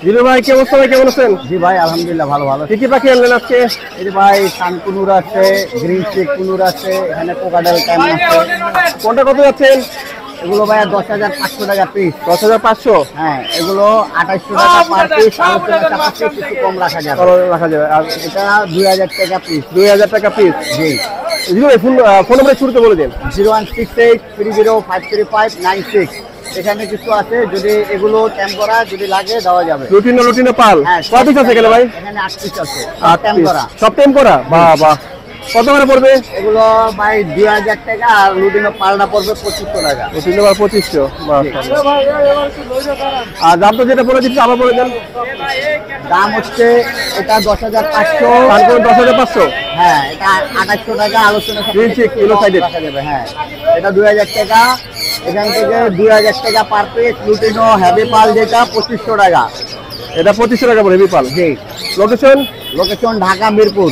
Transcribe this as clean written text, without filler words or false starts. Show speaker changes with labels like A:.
A: জিলু ভাই কি অবস্থা ভাই, কেমন আছেন?
B: জি ভাই আলহামদুলিল্লাহ ভালো ভালো।
A: কি কি পাখি আনলেন আজকে?
B: এই যে ভাই সানকুনুর আছে, গ্রিন চিক কুনুর আছে, এখানে কোকাডেল ক্যাম আছে।
A: কোনটা কত যাচ্ছেন?
B: এগুলো ভাই 10,500 টাকা পিস।
A: 10,500
B: হ্যাঁ, এগুলো 2800 টাকা পার পিস। আলোচনা সাপেক্ষে কিছু কম রাখা যাবে।
A: রাখা যাবে। আর
B: এটা 2000 টাকা পিস।
A: 2000 টাকা পিস।
B: জি।
A: জিলু ভাই ফোন নম্বরে শুরুতে বলে দিন।
B: 016830530596। এখানে কিছু আছে, যদি এগুলো ট্যাম করা যদি লাগে দেওয়া যাবে।
A: লুটিনো পাল
B: হ্যাঁ,
A: কয় পিস আছে এখানে ভাই?
B: এখানে 8 পিস আছে,
A: 8
B: ট্যাম করা।
A: সব টেম করা? বাহ বাহ। কত করে পড়বে
B: এগুলো ভাই 2000 টাকা, আর লুটিনো পালটা পড়বে 2500 টাকা।
A: লুটিনো পাল 2500। আর দাম তো যেটা বলে দিচ্ছি আবার বলে দেন।
B: দাম হচ্ছে এটা 10,500,
A: তারপর 10,500।
B: হ্যাঁ এটা 2800 টাকা। আলোচনা
A: Green chick, yellow sided।
B: রাখা যাবে। হ্যাঁ, এটা 2000 টাকা। এখান থেকে 2000 টাকা পার পিস। লুটিনো হেভি পাল যেটা 2500 টাকা।
A: এটা 2500 টাকা পড়বে হেভি পাল।
B: জি।
A: লোকেশন?
B: লোকেশন ঢাকা মিরপুর।